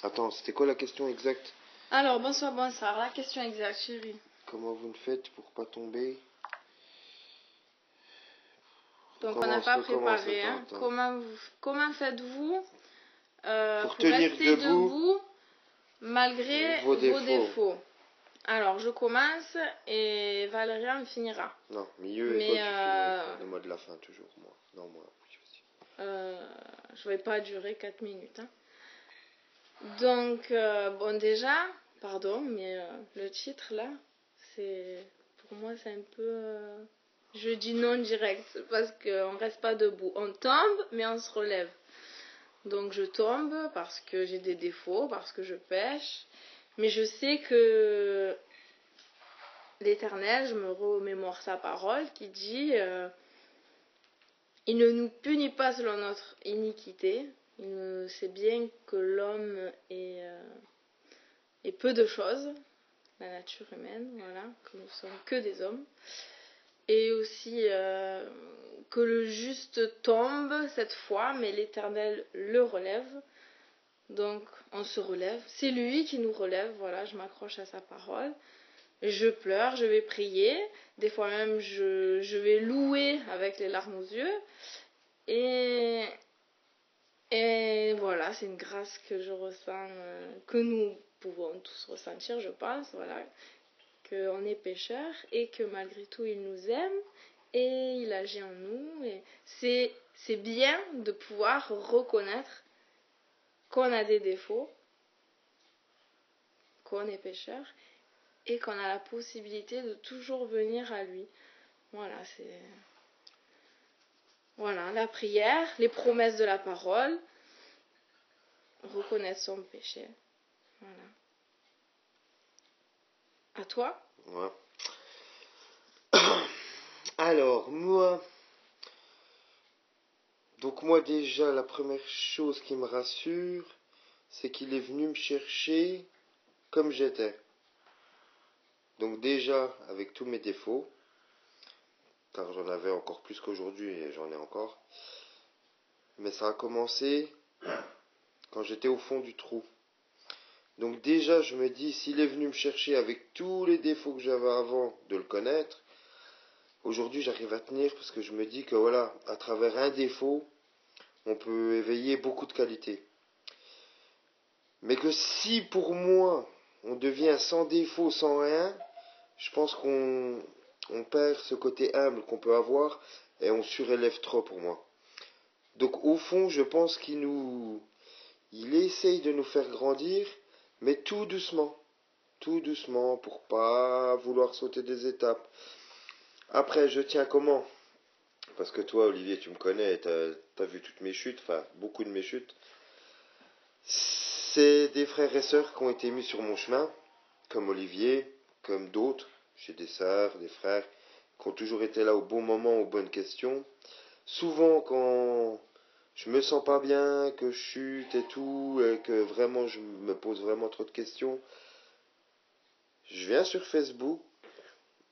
Attends, c'était quoi la question exacte? Alors, bonsoir. La question exacte, chérie. Comment vous le faites pour pas tomber? Donc, on n'a pas préparé. Hein. Comment faites-vous pour tenir rester debout malgré vos défauts? Alors, je commence et Valérian finira. Non, milieu et toi, tu finis. Le mot de la fin, toujours. Moi. Non, moi. Je vais pas durer 4 minutes. Hein. Donc, bon, déjà, pardon, mais le titre, là, pour moi, c'est un peu... je dis non direct, parce qu'on reste pas debout. On tombe, mais on se relève. Donc, je tombe parce que j'ai des défauts, parce que je pêche. Mais je sais que l'Éternel, je me remémore sa parole qui dit il ne nous punit pas selon notre iniquité. Il sait bien que l'homme est peu de choses, la nature humaine, voilà, que nous sommes que des hommes. Et aussi que le juste tombe cette fois, mais l'Éternel le relève. Donc on se relève. C'est lui qui nous relève, voilà, je m'accroche à sa parole. Je pleure, je vais prier. Des fois même, je vais louer avec les larmes aux yeux. Et voilà, c'est une grâce que je ressens, que nous pouvons tous ressentir, je pense, voilà, qu'on est pécheurs et que malgré tout, il nous aime et il agit en nous. Et c'est bien de pouvoir reconnaître qu'on a des défauts, qu'on est pécheur et qu'on a la possibilité de toujours venir à lui. Voilà, voilà, la prière, les promesses de la parole, reconnaître son péché. Voilà. À toi? Ouais. Alors, moi... Donc moi déjà, la première chose qui me rassure, c'est qu'il est venu me chercher comme j'étais. Donc déjà, avec tous mes défauts, car j'en avais encore plus qu'aujourd'hui et j'en ai encore, mais ça a commencé quand j'étais au fond du trou. Donc déjà, je me dis, s'il est venu me chercher avec tous les défauts que j'avais avant de le connaître, aujourd'hui j'arrive à tenir parce que je me dis que voilà, à travers un défaut, on peut éveiller beaucoup de qualités. Mais que si pour moi, on devient sans défaut, sans rien, je pense qu'on perd ce côté humble qu'on peut avoir et on surélève trop pour moi. Donc au fond, je pense il essaye de nous faire grandir, mais tout doucement pour pas vouloir sauter des étapes. Après, je tiens comment? Parce que toi, Olivier, tu me connais, t'as vu toutes mes chutes, enfin beaucoup de mes chutes. C'est des frères et sœurs qui ont été mis sur mon chemin, comme Olivier, comme d'autres. J'ai des sœurs, des frères, qui ont toujours été là au bon moment, aux bonnes questions. Souvent, quand je me sens pas bien, que je chute et tout, et que vraiment je me pose vraiment trop de questions, je viens sur Facebook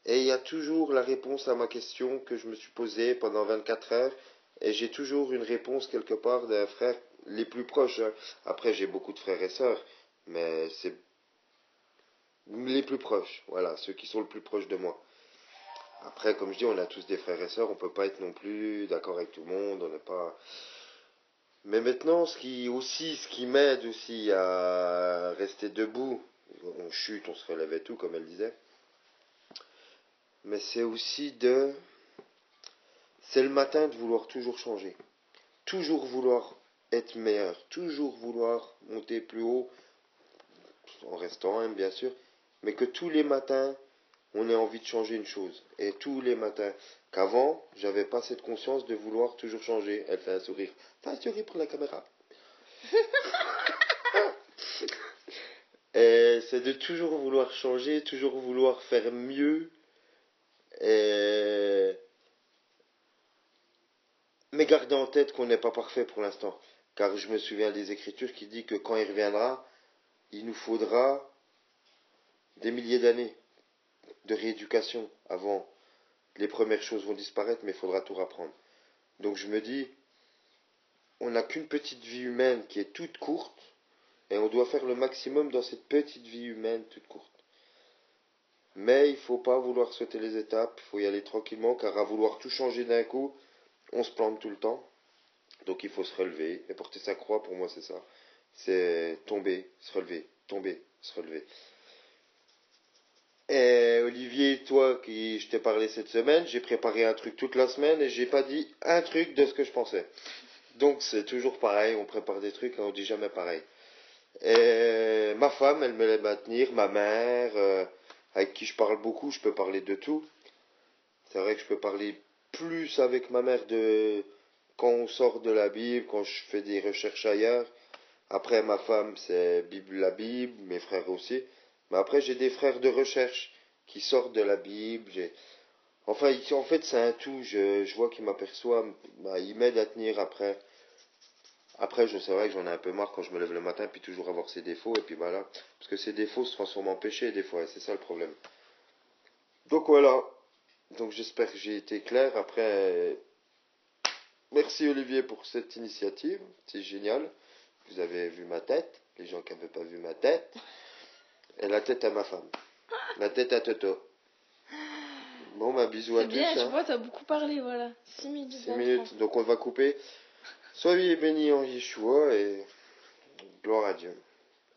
et il y a toujours la réponse à ma question que je me suis posée pendant 24 heures et j'ai toujours une réponse quelque part d'un frère les plus proches. Hein. Après, j'ai beaucoup de frères et sœurs, mais c'est les plus proches, voilà, ceux qui sont le plus proches de moi. Après, comme je dis, on a tous des frères et sœurs, on peut pas être non plus d'accord avec tout le monde, on n'est pas... Mais maintenant, ce qui m'aide aussi à rester debout, on chute, on se relève et tout, comme elle disait, mais c'est aussi c'est le matin de vouloir toujours changer, toujours vouloir être meilleur, toujours vouloir monter plus haut, en restant humble bien sûr, mais que tous les matins, on ait envie de changer une chose, et tous les matins, qu'avant, j'avais pas cette conscience de vouloir toujours changer. Elle fait un sourire, fais un sourire pour la caméra. Et c'est de toujours vouloir changer, toujours vouloir faire mieux, mais garder en tête qu'on n'est pas parfait pour l'instant. Car je me souviens des Écritures qui dit que quand il reviendra, il nous faudra des milliers d'années de rééducation avant. Les premières choses vont disparaître, mais il faudra tout reprendre. Donc je me dis, on n'a qu'une petite vie humaine qui est toute courte, et on doit faire le maximum dans cette petite vie humaine toute courte. Mais il faut pas vouloir sauter les étapes, il faut y aller tranquillement, car à vouloir tout changer d'un coup, on se plante tout le temps. Donc il faut se relever, et porter sa croix, pour moi c'est ça. C'est tomber, se relever, tomber, se relever. Et Olivier, toi qui je t'ai parlé cette semaine, j'ai préparé un truc toute la semaine et j'ai pas dit un truc de ce que je pensais. Donc c'est toujours pareil, on prépare des trucs et on dit jamais pareil. Et ma femme, elle me l'aide à tenir, ma mère, avec qui je parle beaucoup, je peux parler de tout. C'est vrai que je peux parler plus avec ma mère de quand on sort de la Bible, quand je fais des recherches ailleurs. Après, ma femme, c'est la Bible, mes frères aussi. Mais après, j'ai des frères de recherche qui sortent de la Bible. Enfin, en fait, c'est un tout. Je vois qu'ils m'aperçoivent, bah, ils m'aident à tenir après. Après, c'est vrai que j'en ai un peu marre quand je me lève le matin, puis toujours avoir ses défauts, et puis voilà. Parce que ces défauts se transforment en péché, des fois, et c'est ça le problème. Donc voilà. Donc j'espère que j'ai été clair. Après, merci Olivier pour cette initiative. C'est génial. Vous avez vu ma tête. Les gens qui n'avaient pas vu ma tête. Et la tête à ma femme. La tête à Toto. Bon, bah bisous à C'est tous. bien, je Hein. vois, t'as beaucoup parlé, voilà. 6 minutes. 6 minutes, donc on va couper. Soyez bénis en Yeshua et gloire à Dieu.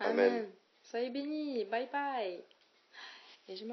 Amen. Amen. Soyez bénis. Bye bye. Et je